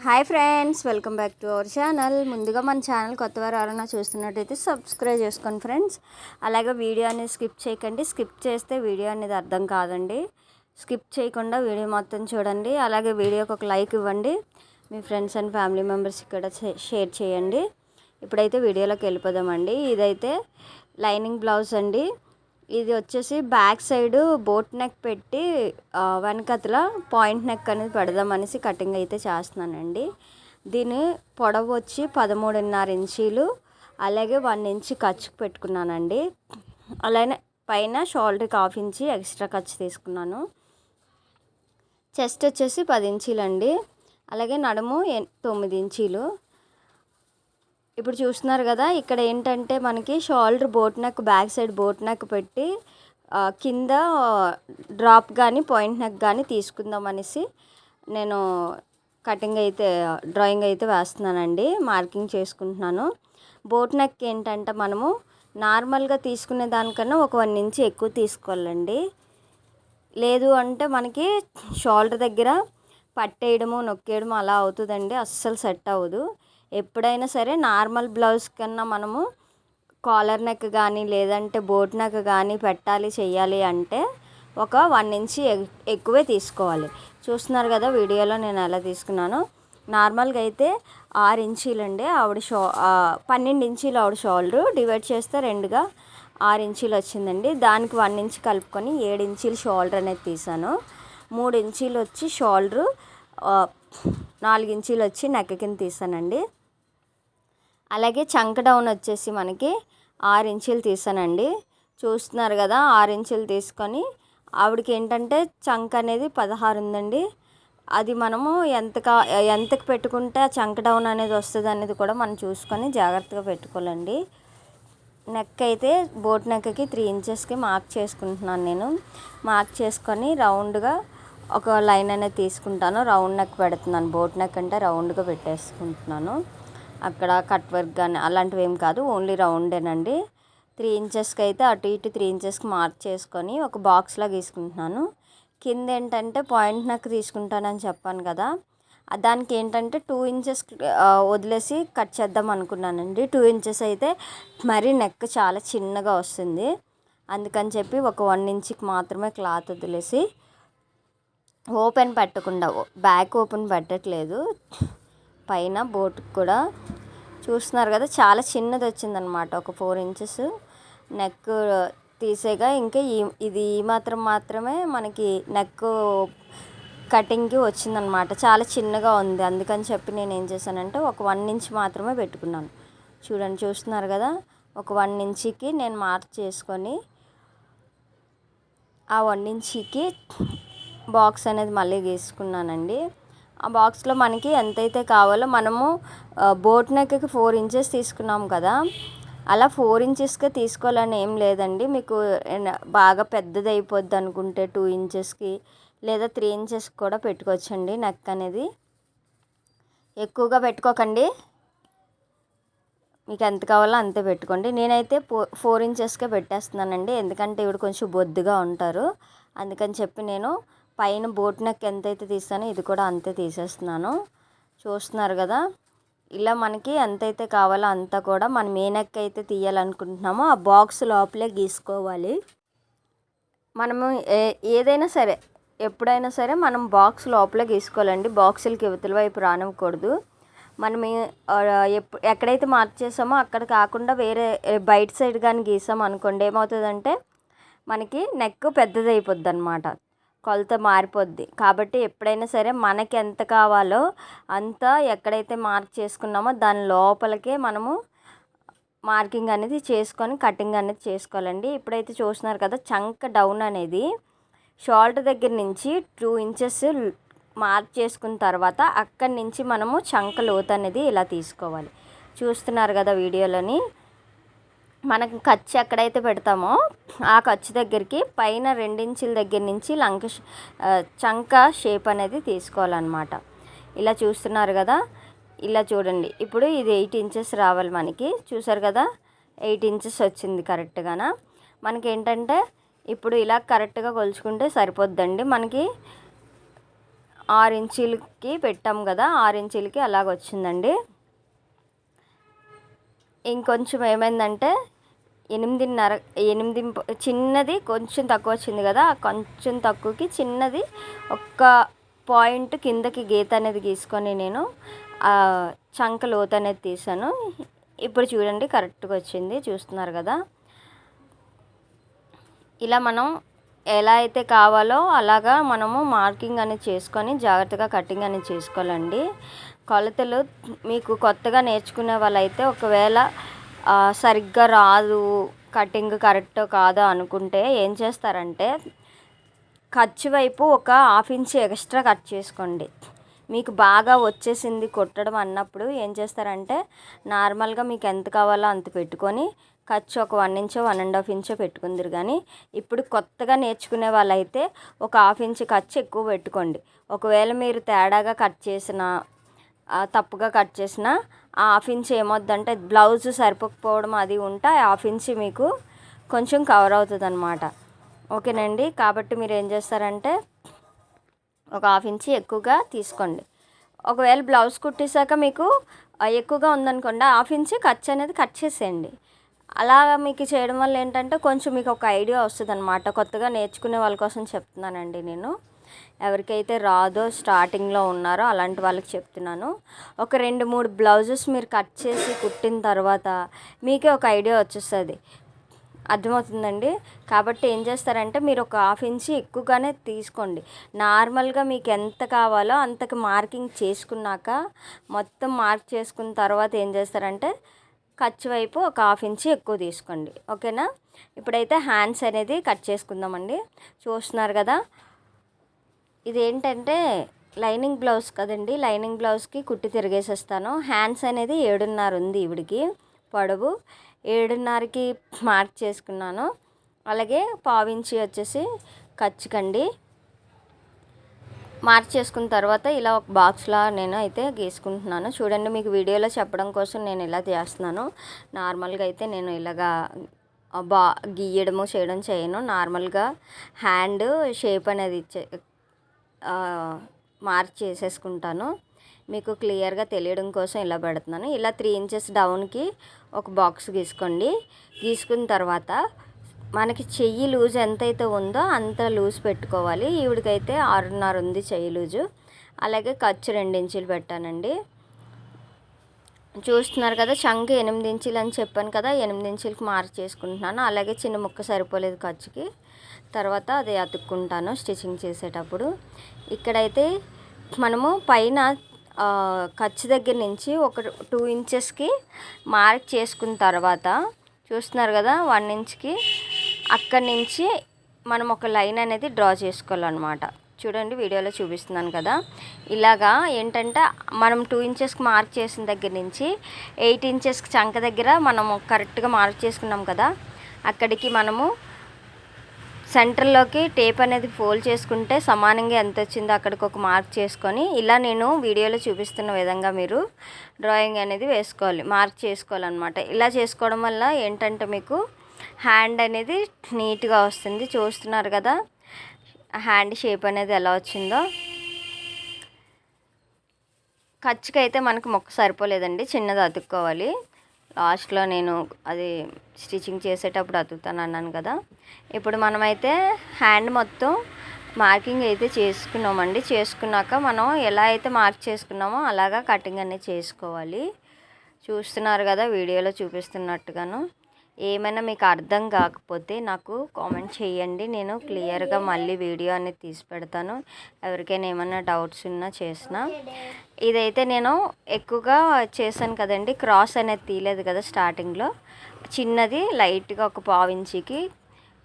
Hi friends, welcome back to our channel. ముందుగా మన channel కొత్తవారు ఎవరైనా చూస్తున్నట్టయితే సబ్స్క్రైబ్ చేసుకోండి ఫ్రెండ్స్. అలాగే వీడియో అనేది స్కిప్ చేయకండి. స్కిప్ చేస్తే వీడియో అనేది అర్థం కాదండి. స్కిప్ చేయకుండా వీడియో మొత్తం చూడండి. అలాగే వీడియోకి ఒక లైక్ ఇవ్వండి. మీ ఫ్రెండ్స్ అండ్ ఫ్యామిలీ మెంబర్స్ ఇక్కడ షేర్ చేయండి. ఇప్పుడైతే వీడియోలోకి వెళ్ళిపోదామండి. ఇదైతే లైనింగ్ బ్లౌజ్ అండి. ఇది వచ్చేసి బ్యాక్ సైడ్ బోట్ నెక్ పెట్టి వెనకతల పాయింట్ నెక్ అనేది పెడదామనేసి కటింగ్ అయితే చేస్తున్నానండి. దీని పొడవు వచ్చి 13.5 ఇంచీలు, అలాగే 1 ఇంచ్ ఖర్చుకు పెట్టుకున్నానండి. అలానే పైన షోల్డర్కి 1/2 ఇంచి ఎక్స్ట్రా ఖర్చు తీసుకున్నాను. చెస్ట్ వచ్చేసి 10 ఇంచీలు అండి. అలాగే నడుము 9 ఇంచీలు. ఇప్పుడు చూస్తున్నారు కదా, ఇక్కడ ఏంటంటే మనకి shoulder boat neck back side boat neck పెట్టి కింద డ్రాప్ కానీ పాయింట్ నెక్ కానీ తీసుకుందాం అనేసి నేను డ్రాయింగ్ అయితే వేస్తున్నానండి. మార్కింగ్ చేసుకుంటున్నాను. బోట్ నెక్ ఏంటంటే మనము నార్మల్గా తీసుకునే దానికన్నా ఒక 1 ఇంచ్ ఎక్కువ తీసుకోవాలండి. లేదు అంటే మనకి షోల్డర్ దగ్గర పట్టేయడము నొక్కేయడము అలా అవుతుందండి. అస్సలు సెట్ అవ్వదు. ఎప్పుడైనా సరే నార్మల్ బ్లౌజ్ కన్నా మనము కాలర్ నెక్ కానీ లేదంటే బోట్ నెక్ కానీ చెయ్యాలి అంటే ఒక 1 ఇంచ్ ఎక్కువే తీసుకోవాలి. చూస్తున్నారు కదా వీడియోలో నేను ఎలా తీసుకున్నాను. నార్మల్గా అయితే 6 ఇంచీలు అండి. 12 ఇంచీలు ఆవిడ షోల్డర్ డివైడ్ చేస్తే 2గా 6 ఇంచీలు వచ్చిందండి. దానికి 1 ఇంచ్ కలుపుకొని 7 ఇంచీలు షోల్డర్ అనేది తీసాను. 3 ఇంచీలు వచ్చి షోల్డరు, 4 ఇంచీలు వచ్చి నెక్ కింద తీసానండి. అలాగే చంక డౌన్ వచ్చేసి మనకి 6 ఇంచీలు తీసానండి. చూస్తున్నారు కదా, 6 ఇంచీలు తీసుకొని ఆవిడకి ఏంటంటే చంక అనేది 16 ఉందండి. అది మనము ఎంతకు పెట్టుకుంటే చంక డౌన్ అనేది వస్తుంది అనేది కూడా మనం చూసుకొని జాగ్రత్తగా పెట్టుకోవాలండి. నెక్ అయితే బోట్ నెక్కి 3 ఇంచెస్కి మార్క్ చేసుకుంటున్నాను. నేను మార్క్ చేసుకొని రౌండ్గా ఒక లైన్ అనేది తీసుకుంటాను. రౌండ్ నెక్ పెడుతున్నాను. బోట్ నెక్ అంటే రౌండ్గా పెట్టేసుకుంటున్నాను. అక్కడ కట్ వర్క్ కానీ అలాంటివి ఏం కాదు, ఓన్లీ రౌండేనండి. 3 ఇంచెస్కి అయితే అటు ఇటు 3 ఇంచెస్కి మార్క్ చేసుకొని ఒక బాక్స్లా గీసుకుంటున్నాను. కింద ఏంటంటే పాయింట్ నెక్ తీసుకుంటానని చెప్పాను కదా, దానికి ఏంటంటే 2 ఇంచెస్ వదిలేసి కట్ చేద్దాం అనుకున్నానండి. 2 ఇంచెస్ అయితే మరి నెక్ చాలా చిన్నగా వస్తుంది. అందుకని చెప్పి ఒక 1 ఇంచ్కి మాత్రమే క్లాత్ వదిలేసి ఓపెన్ పెట్టకుండా, బ్యాక్ ఓపెన్ పెట్టట్లేదు. పైన బోట్కి కూడా చూస్తున్నారు కదా, చాలా చిన్నది వచ్చిందనమాట. ఒక 4 ఇంచెస్ నెక్ తీసేగా ఇంకా ఇది మాత్రమే మనకి నెక్ కటింగ్కి వచ్చిందనమాట. చాలా చిన్నగా ఉంది. అందుకని చెప్పి నేను ఏం చేశానంటే ఒక 1 ఇంచ్ మాత్రమే పెట్టుకున్నాను. చూస్తున్నారు కదా, ఒక 1 ఇంచ్కి నేను మార్క్ చేసుకొని ఆ 1 ఇంచ్కి బాక్స్ అనేది మళ్ళీ గీసుకున్నానండి. ఆ బాక్స్లో మనకి ఎంతైతే కావాలో, మనము బోట్ నెక్కి 4 ఇంచెస్ తీసుకున్నాం కదా, అలా 4 ఇంచెస్కే తీసుకోవాలని ఏం లేదండి. మీకు బాగా పెద్దది అయిపోద్ది అనుకుంటే 2 ఇంచెస్కి లేదా 3 ఇంచెస్కి కూడా పెట్టుకోవచ్చండి. నెక్ అనేది ఎక్కువగా పెట్టుకోకండి. మీకు ఎంత కావాలో అంతే పెట్టుకోండి. నేనైతే 4 ఇంచెస్కే పెట్టేస్తున్నానండి. ఎందుకంటే ఇవి కొంచెం బొద్దుగా ఉంటారు. అందుకని చెప్పి నేను పైన బోట్ నెక్ ఎంతైతే తీసానో ఇది కూడా అంతే తీసేస్తున్నాను. చూస్తున్నారు కదా, ఇలా మనకి ఎంతైతే కావాలో అంతా కూడా మనం ఏ నెక్ అయితే తీయాలనుకుంటున్నామో ఆ బాక్స్ లోపలే గీసుకోవాలి. మనము ఏదైనా సరే ఎప్పుడైనా సరే మనం బాక్స్ లోపలే గీసుకోవాలండి. బాక్సులకి ఇవతల వైపు రానివ్వకూడదు. మనం ఎక్కడైతే మార్క్ చేసామో అక్కడ కాకుండా వేరే బయట సైడ్ కానీ గీసాం అనుకోండి, ఏమవుతుందంటే మనకి నెక్ పెద్దది అయిపోద్ది అన్నమాట. కొలత మారిపోద్ది. కాబట్టి ఎప్పుడైనా సరే మనకి ఎంత కావాలో అంత ఎక్కడైతే మార్క్ చేసుకున్నామో దాని లోపలికే మనము మార్కింగ్ అనేది చేసుకొని కటింగ్ అనేది చేసుకోవాలండి. ఇప్పుడైతే చూస్తున్నారు కదా, చంక డౌన్ అనేది షోల్డర్ దగ్గర నుంచి 2 ఇంచెస్ మార్క్ చేసుకున్న తర్వాత అక్కడి నుంచి మనము చంక లోతు అనేది ఇలా తీసుకోవాలి. చూస్తున్నారు కదా వీడియోలోని, మనకు ఖర్చు ఎక్కడైతే పెడతామో ఆ ఖర్చు దగ్గరికి పైన 2 ఇంచుల దగ్గర నుంచి చంక షేప్ అనేది తీసుకోవాలన్నమాట. ఇలా చూస్తున్నారు కదా, ఇలా చూడండి. ఇప్పుడు ఇది 8 ఇంచెస్ రావాలి మనకి. చూసారు కదా, 8 ఇంచెస్ వచ్చింది కరెక్ట్గానా. మనకి ఏంటంటే ఇప్పుడు ఇలా కరెక్ట్గా కొలుచుకుంటే సరిపోద్దండి. మనకి 6 ఇంచులకి పెట్టాం కదా, 6 ఇంచులకి అలాగ వచ్చిందండి. ఇంకొంచెం ఏమైందంటే 8 చిన్నది కొంచెం తక్కువ వచ్చింది కదా, కొంచెం తక్కువకి చిన్నది ఒక్క పాయింట్ కిందకి గీత అనేది గీసుకొని నేను చంక లోతు అనేది తీసాను. ఇప్పుడు చూడండి కరెక్ట్గా వచ్చింది, చూస్తున్నారు కదా. ఇలా మనం ఎలా అయితే కావాలో అలాగా మనము మార్కింగ్ అనేది చేసుకొని జాగ్రత్తగా కటింగ్ అనేది చేసుకోవాలండి. కొలతలు మీకు కొత్తగా నేర్చుకునే వాళ్ళైతే ఒకవేళ సరిగ్గా రాదు, కటింగ్ కరెక్ట్ కాదా అనుకుంటే ఏం చేస్తారంటే ఖర్చు వైపు ఒక 1/2 ఇంచ్ ఎక్స్ట్రా కట్ చేసుకోండి. మీకు బాగా వచ్చేసింది కొట్టడం అన్నప్పుడు ఏం చేస్తారంటే నార్మల్గా మీకు ఎంత కావాలో అంత పెట్టుకొని ఖర్చు ఒక 1 ఇంచో 1.5 ఇంచో పెట్టుకుందరు. కానీ ఇప్పుడు కొత్తగా నేర్చుకునే వాళ్ళైతే ఒక 1/2 ఇంచ్ ఖర్చు ఎక్కువ పెట్టుకోండి. ఒకవేళ మీరు తేడాగా కట్ చేసిన, తప్పుగా కట్ చేసిన ఆ 1/2 ఇంచ్ ఏమవుద్దంటే బ్లౌజ్ సరిపోకపోవడం అది ఉంటే 1/2 ఇంచ్ మీకు కొంచెం కవర్ అవుతుంది అన్నమాట. ఓకేనండి. కాబట్టి మీరు ఏం చేస్తారంటే ఒక 1/2 ఇంచ్ ఎక్కువగా తీసుకోండి. ఒకవేళ బ్లౌజ్ కుట్టేశాక మీకు ఎక్కువగా ఉందనుకోండి 1/2 ఇంచ్ ఖర్చు అనేది కట్ చేసేయండి. అలా మీకు చేయడం వల్ల ఏంటంటే కొంచెం మీకు ఒక ఐడియా వస్తుంది అన్నమాట. కొత్తగా నేర్చుకునే వాళ్ళ కోసం చెప్తున్నానండి నేను. ఎవరికైతే రాదో స్టార్టింగ్లో ఉన్నారో అలాంటి వాళ్ళకి చెప్తున్నాను. ఒక 2-3 బ్లౌజెస్ మీరు కట్ చేసి కుట్టిన తర్వాత మీకే ఒక ఐడియా వచ్చేస్తుంది, అర్థమవుతుందండి. కాబట్టి ఏం చేస్తారంటే మీరు ఒక 1/2 ఇంచ్ ఎక్కువగానే తీసుకోండి. నార్మల్గా మీకు ఎంత కావాలో అంతకు మార్కింగ్ చేసుకున్నాక మొత్తం మార్క్ చేసుకున్న తర్వాత ఏం చేస్తారంటే ఖర్చు వైపు ఒక 1/2 ఇంచ్ ఎక్కువ తీసుకోండి. ఓకేనా. ఇప్పుడైతే హ్యాండ్స్ అనేది కట్ చేసుకుందామండి. చూస్తున్నారు కదా, ఇదేంటంటే లైనింగ్ బ్లౌజ్ కదండి. లైనింగ్ బ్లౌజ్కి కుట్టి తిరిగేసేస్తాను. హ్యాండ్స్ అనేది 7.5 ఉంది ఈవిడికి పొడవు. 7.5కి మార్క్ చేసుకున్నాను. అలాగే 1/4 ఇంచ్ వచ్చేసి ఖర్చుకండి. మార్క్ చేసుకున్న తర్వాత ఇలా ఒక బాక్స్లా నేను అయితే గీసుకుంటున్నాను. చూడండి, మీకు వీడియోలో చెప్పడం కోసం నేను ఇలా చేస్తున్నాను. నార్మల్గా అయితే నేను ఇలాగా గీయడము చేయడం చేయను. నార్మల్గా హ్యాండ్ షేప్ అనేది మార్క్ చేసేసుకుంటాను. మీకు క్లియర్గా తెలియడం కోసం ఇలా పెడుతున్నాను. ఇలా 3 ఇంచెస్ డౌన్కి ఒక బాక్స్ గీసుకోండి. గీసుకున్న తర్వాత మనకి చెయ్యి లూజ్ ఎంతైతే ఉందో అంత లూజ్ పెట్టుకోవాలి. ఈవిడికైతే 6.5 ఉంది చెయ్యి లూజు. అలాగే ఖర్చు 2 ఇంచులు పెట్టానండి. చూస్తున్నారు కదా, చంక 8 ఇంచులు అని చెప్పాను కదా, 8 ఇంచులకి మార్క్ చేసుకుంటున్నాను. అలాగే చిన్న ముక్క సరిపోలేదు ఖర్చుకి, తర్వాత అది అతుక్కుంటాను స్టిచ్చింగ్ చేసేటప్పుడు. ఇక్కడైతే మనము పైన ఖర్చు దగ్గర నుంచి ఒక 2 ఇంచెస్కి మార్క్ చేసుకున్న తర్వాత చూస్తున్నారు కదా 1 ఇంచ్కి అక్కడి నుంచి మనం ఒక లైన్ అనేది డ్రా చేసుకోవాలన్నమాట. చూడండి, వీడియోలో చూపిస్తున్నాను కదా. ఇలాగా ఏంటంటే మనం 2 ఇంచెస్కి మార్క్ చేసిన దగ్గర నుంచి 8 ఇంచెస్కి చంక దగ్గర మనము కరెక్ట్గా మార్క్ చేసుకున్నాం కదా, అక్కడికి మనము సెంటర్లోకి టేప్ అనేది ఫోల్డ్ చేసుకుంటే సమానంగా ఎంత వచ్చిందో అక్కడికి ఒక మార్క్ చేసుకొని ఇలా నేను వీడియోలో చూపిస్తున్న విధంగా మీరు డ్రాయింగ్ అనేది వేసుకోవాలి, మార్క్ చేసుకోవాలన్నమాట. ఇలా చేసుకోవడం వల్ల ఏంటంటే మీకు హ్యాండ్ అనేది నీట్గా వస్తుంది. చూస్తున్నారు కదా హ్యాండ్ షేప్ అనేది ఎలా వచ్చిందో. ఖర్చుకైతే మనకు మొక్క సరిపోలేదండి, చిన్నది అతుక్కోవాలి. లాస్ట్లో నేను అది స్టిచ్చింగ్ చేసేటప్పుడు అతుకుతాను అన్నాను కదా. ఇప్పుడు మనమైతే హ్యాండ్ మొత్తం మార్కింగ్ అయితే చేసుకున్నామండి. చేసుకున్నాక మనం ఎలా అయితే మార్క్ చేసుకున్నామో అలాగా కటింగ్ అనేది చేసుకోవాలి. చూస్తున్నారు కదా వీడియోలో చూపిస్తున్నట్టుగాను. ఏమైనా మీకు అర్థం కాకపోతే నాకు కామెంట్ చేయండి, నేను క్లియర్గా మళ్ళీ వీడియో అనేది తీసి పెడతాను. ఎవరికైనా ఏమైనా డౌట్స్ ఉన్నా చేసినా. ఇదైతే నేను ఎక్కువగా చేశాను కదండి, క్రాస్ అనేది తీయలేదు కదా స్టార్టింగ్లో. చిన్నది లైట్గా ఒక 1/4 ఇంచుకి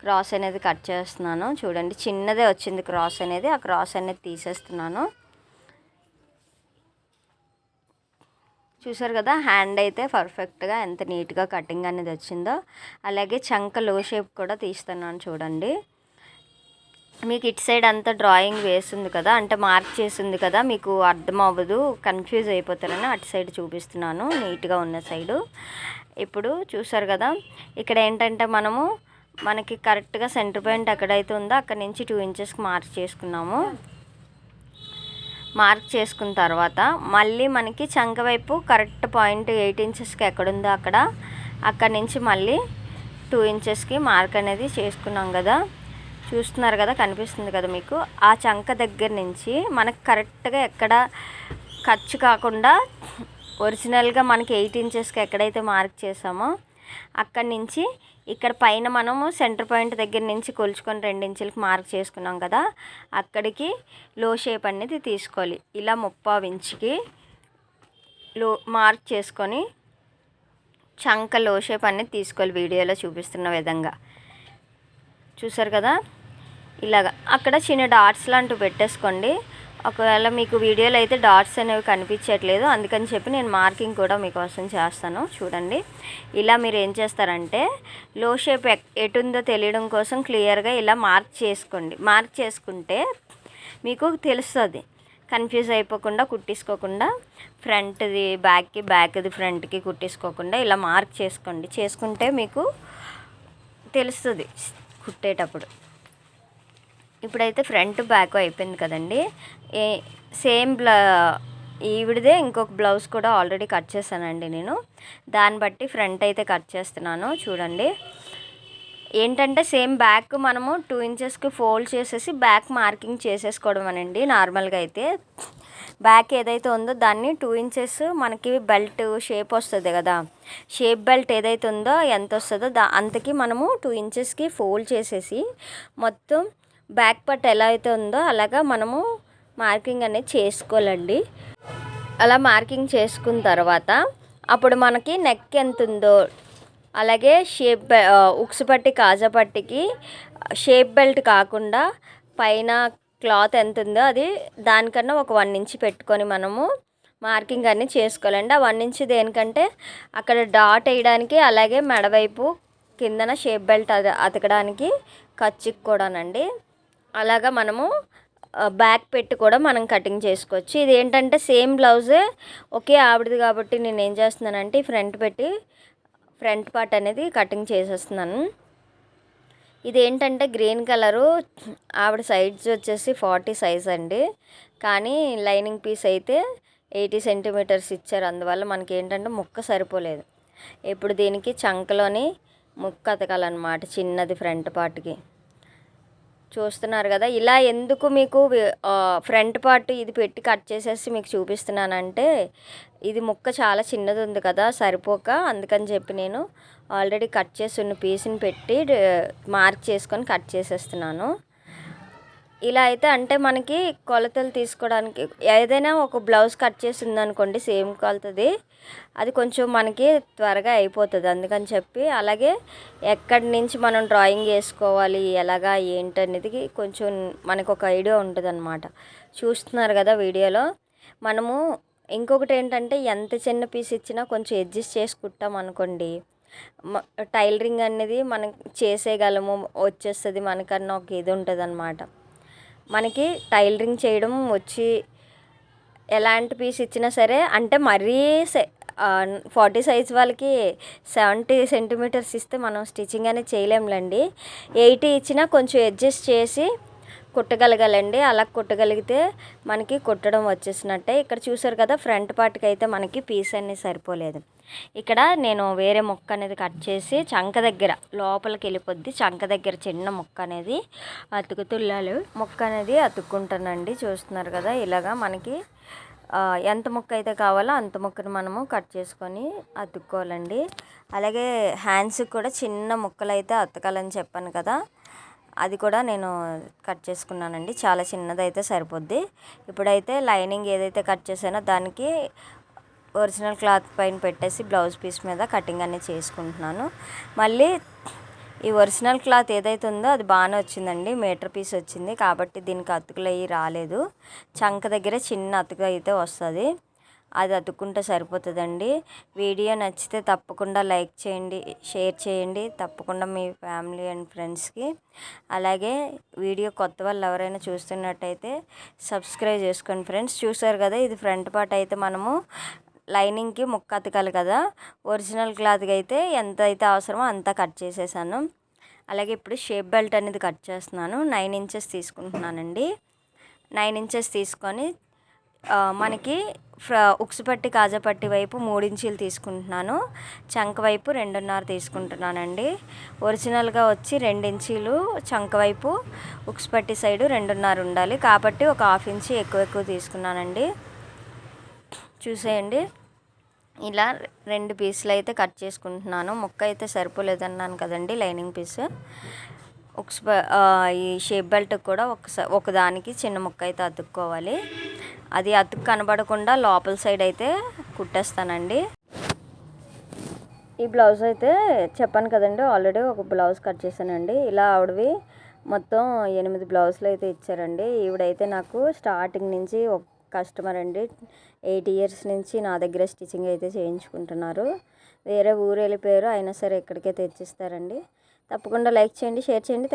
క్రాస్ అనేది కట్ చేస్తున్నాను. చూడండి, చిన్నదే వచ్చింది క్రాస్ అనేది, ఆ క్రాస్ అనేది తీసేస్తున్నాను. చూసారు కదా హ్యాండ్ అయితే పర్ఫెక్ట్గా ఎంత నీట్గా కటింగ్ అనేది వచ్చిందో. అలాగే చంక లో షేప్ కూడా తీస్తున్నాను చూడండి. మీకు ఇటు సైడ్ అంతా డ్రాయింగ్ వేసింది కదా, అంటే మార్క్ చేసింది కదా, మీకు అర్థం అవ్వదు, కన్ఫ్యూజ్ అయిపోతారని అటు సైడ్ చూపిస్తున్నాను, నీట్గా ఉన్న సైడు. ఇప్పుడు చూసారు కదా, ఇక్కడ ఏంటంటే మనకి కరెక్ట్గా సెంటర్ పాయింట్ ఎక్కడైతే ఉందో అక్కడ నుంచి 2 ఇంచెస్కి మార్క్ చేసుకున్నాము. మార్క్ చేసుకున్న తర్వాత మళ్ళీ మనకి చంక వైపు కరెక్ట్ పాయింట్ 8 ఇంచెస్కి ఎక్కడుందో అక్కడి నుంచి మళ్ళీ 2 ఇంచెస్కి మార్క్ అనేది చేసుకున్నాం కదా, చూస్తున్నారు కదా, కనిపిస్తుంది కదా మీకు. ఆ చంక దగ్గర నుంచి మనకు కరెక్ట్గా ఎక్కడ ఖర్చు కాకుండా ఒరిజినల్గా మనకి 8 ఇంచెస్కి ఎక్కడైతే మార్క్ చేసామో అక్కడి నుంచి ఇక్కడ పైన మనము సెంటర్ పాయింట్ దగ్గర నుంచి కొలుచుకొని 2 ఇంచులకి మార్క్ చేసుకున్నాం కదా, అక్కడికి లో షేప్ అనేది తీసుకోవాలి. ఇలా 3/4 ఇంచుకి లో మార్క్ చేసుకొని చంక లో షేప్ అనేది తీసుకోవాలి. వీడియోలో చూపిస్తున్న విధంగా చూసారు కదా. ఇలాగా అక్కడ చిన్న డాట్స్ లాంటివి పెట్టేసుకోండి. ఒకవేళ మీకు వీడియోలో అయితే డాట్స్ అనేవి కనిపించట్లేదు, అందుకని చెప్పి నేను మార్కింగ్ కూడా మీకోసం చేస్తాను. చూడండి, ఇలా మీరు ఏం చేస్తారంటే లో షేప్ ఎటు ఉందో తెలియడం కోసం క్లియర్గా ఇలా మార్క్ చేసుకోండి. మార్క్ చేసుకుంటే మీకు తెలుస్తుంది, కన్ఫ్యూజ్ అయిపోకుండా కుట్టేసుకోకుండా ఫ్రంట్ది బ్యాక్కి, బ్యాక్ది ఫ్రంట్కి కుట్టేసుకోకుండా ఇలా మార్క్ చేసుకోండి. చేసుకుంటే మీకు తెలుస్తుంది కుట్టేటప్పుడు. ఇప్పుడైతే ఫ్రంట్ బ్యాక్ అయిపోయింది కదండి. సేమ్ ఈవిడిదే ఇంకొక బ్లౌజ్ కూడా ఆల్రెడీ కట్ చేశానండి నేను. దాన్ని బట్టి ఫ్రంట్ అయితే కట్ చేస్తున్నాను. చూడండి, ఏంటంటే సేమ్ బ్యాక్ మనము 2 ఇంచెస్కి ఫోల్డ్ చేసేసి బ్యాక్ మార్కింగ్ చేసేసుకోవడం అనండి. నార్మల్గా అయితే బ్యాక్ ఏదైతే ఉందో దాన్ని 2 ఇంచెస్ మనకి బెల్ట్ షేప్ వస్తుంది కదా, షేప్ బెల్ట్ ఏదైతే ఉందో ఎంత వస్తుందో అంతకి మనము 2 ఇంచెస్కి ఫోల్డ్ చేసేసి మొత్తం బ్యాక్ పార్ట్ ఎలా అయితే ఉందో అలాగా మనము మార్కింగ్ అనేది చేసుకోవాలండి. అలా మార్కింగ్ చేసుకున్న తర్వాత అప్పుడు మనకి నెక్ ఎంత ఉందో అలాగే ఉక్స్ పట్టి కాజా పట్టికి షేప్ బెల్ట్ కాకుండా పైన క్లాత్ ఎంత ఉందో అది దానికన్నా ఒక 1 ఇంచ్ పెట్టుకొని మనము మార్కింగ్ అన్నీ చేసుకోవాలండి. ఆ 1 ఇంచ్ దేనికంటే అక్కడ డాట్ వేయడానికి, అలాగే మెడవైపు కిందన షేప్ బెల్ట్ అతకడానికి, ఖర్చుకి కూడానండి. అలాగా మనము బ్యాక్ పెట్టి కూడా మనం కటింగ్ చేసుకోవచ్చు. ఇది ఏంటంటే సేమ్ బ్లౌజే ఒకే ఆవిడది కాబట్టి నేను ఏం చేస్తున్నానంటే ఫ్రంట్ పార్ట్ అనేది కటింగ్ చేసేస్తున్నాను. ఇది ఏంటంటే గ్రీన్ కలరు, ఆవిడ సైడ్స్ వచ్చేసి 40 సైజ్ అండి, కానీ లైనింగ్ పీస్ అయితే 80 సెంటీమీటర్స్ ఇచ్చారు. అందువల్ల మనకి ఏంటంటే ముక్క సరిపోలేదు. ఇప్పుడు దీనికి చంకలోని ముక్క అతకాలన్నమాట, చిన్నది ఫ్రంట్ పార్ట్కి. చూస్తున్నారు కదా. ఇలా ఎందుకు మీకు ఫ్రంట్ పార్ట్ ఇది పెట్టి కట్ చేసేసి మీకు చూపిస్తున్నానంటే ఇది ముక్క చాలా చిన్నది ఉంది కదా, సరిపోక, అందుకని చెప్పి నేను ఆల్రెడీ కట్ చేసి ఉన్న పీస్ని పెట్టి మార్క్ చేసుకొని కట్ చేసేస్తున్నాను. ఇలా అయితే అంటే మనకి కొలతలు తీసుకోవడానికి ఏదైనా ఒక బ్లౌజ్ కట్ చేసి ఉందనుకోండి సేమ్ కొలతది, అది కొంచెం మనకి త్వరగా అయిపోతుంది. అందుకని చెప్పి అలాగే ఎక్కడి నుంచి మనం డ్రాయింగ్ వేసుకోవాలి ఎలాగా ఏంటనేది కొంచెం మనకు ఒక ఐడియా ఉంటుంది అన్నమాట. చూస్తున్నారు కదా వీడియోలో. మనము ఇంకొకటి ఏంటంటే ఎంత చిన్న పీస్ ఇచ్చినా కొంచెం అడ్జస్ట్ చేసి కుట్టాం అనుకోండి, టైలరింగ్ అనేది మనం చేసేయగలము, వచ్చేస్తుంది మనకన్నా ఒక ఇది ఉంటుంది అన్నమాట. మనకి టైలరింగ్ చేయడం వచ్చి ఎలాంటి పీస్ ఇచ్చినా సరే, అంటే మరీ 40 సైజ్ వాళ్ళకి 70 సెంటీమీటర్స్ ఇస్తే మనం స్టిచ్చింగ్ అనేది చేయలేములేండి. 80 ఇచ్చినా కొంచెం అడ్జస్ట్ చేసి కుట్టగలగాలండి. అలా కుట్టగలిగితే మనకి కుట్టడం వచ్చేసినట్టే. ఇక్కడ చూసారు కదా, ఫ్రంట్ పార్ట్కి అయితే మనకి పీస్ అనేది సరిపోలేదు. ఇక్కడ నేను వేరే ముక్క అనేది కట్ చేసి చంక దగ్గర లోపలికి వెళ్ళిపోద్ది, చంక దగ్గర చిన్న ముక్క అనేది అతుకుతుల్లాలు ముక్క అనేది అతుక్కుంటానండి. చూస్తున్నారు కదా, ఇలాగా మనకి ఎంత ముక్క అయితే కావాలో అంత ముక్కను మనము కట్ చేసుకొని అతుక్కోవాలండి. అలాగే హ్యాండ్స్కి కూడా చిన్న ముక్కలు అయితే అతకాలని చెప్పాను కదా, అది కూడా నేను కట్ చేసుకున్నానండి. చాలా చిన్నదైతే సరిపోద్ది. ఇప్పుడైతే లైనింగ్ ఏదైతే కట్ చేసానో దానికి ఒరిజినల్ క్లాత్ పైన పెట్టేసి బ్లౌజ్ పీస్ మీద కటింగ్ అనేది చేసుకుంటున్నాను. మళ్ళీ ఈ ఒరిజినల్ క్లాత్ ఏదైతే ఉందో అది బాగానే వచ్చిందండి, మీటర్ పీస్ వచ్చింది కాబట్టి దీనికి అతుకులు అయ్యి రాలేదు. చంక దగ్గర చిన్న అతుకు అయితే వస్తుంది, అది అతుక్కుంటే సరిపోతుందండి. వీడియో నచ్చితే తప్పకుండా లైక్ చేయండి, షేర్ చేయండి, తప్పకుండా మీ ఫ్యామిలీ అండ్ ఫ్రెండ్స్కి. అలాగే వీడియో కొత్త వాళ్ళు ఎవరైనా చూస్తున్నట్టయితే సబ్స్క్రైబ్ చేసుకోండి ఫ్రెండ్స్. చూసారు కదా, ఇది ఫ్రంట్ పార్ట్ అయితే మనము లైనింగ్కి ముక్క అతకాలి కదా, ఒరిజినల్ క్లాత్కి అయితే ఎంత అయితే అవసరమో అంతా కట్ చేసేసాను. అలాగే ఇప్పుడు షేప్ బెల్ట్ అనేది కట్ చేస్తున్నాను. 9 ఇంచెస్ తీసుకుంటున్నానండి. 9 ఇంచెస్ తీసుకొని మనకి ఉక్సు పట్టి కాజాపట్టి వైపు 3 ఇంచీలు తీసుకుంటున్నాను, చంక వైపు 2.5 తీసుకుంటున్నానండి. ఒరిజినల్గా వచ్చి 2 ఇంచీలు చంక వైపు, ఉక్సు పట్టి సైడు 2.5 ఉండాలి కాబట్టి ఒక 1/2 ఇంచు ఎక్కువ తీసుకున్నానండి. చూసేయండి, ఇలా 2 పీసులు అయితే కట్ చేసుకుంటున్నాను. ముక్క అయితే సరిపోలేదన్నాను కదండి, లైనింగ్ పీస్. ఈ షేప్ బెల్ట్ కూడా ఒకదానికి చిన్న ముక్క అయితే అతుక్కోవాలి. అది అతుకు కనబడకుండా లోపల సైడ్ అయితే కుట్టేస్తానండి. ఈ బ్లౌజ్ అయితే చెప్పాను కదండి, ఆల్రెడీ ఒక బ్లౌజ్ కట్ చేశానండి. ఇలా ఆవిడవి మొత్తం 8 బ్లౌజులు అయితే ఇచ్చారండి. ఈవిడైతే నాకు స్టార్టింగ్ నుంచి ఒక కస్టమర్ అండి. 8 ఇయర్స్ నుంచి నా దగ్గర స్టిచ్చింగ్ అయితే చేయించుకుంటున్నారు. వేరే ఊరు వెళ్ళిపోయారు, అయినా సరే ఇక్కడికే తెచ్చిస్తారండి. తప్పకుండా లైక్ చేయండి, షేర్ చేయండి.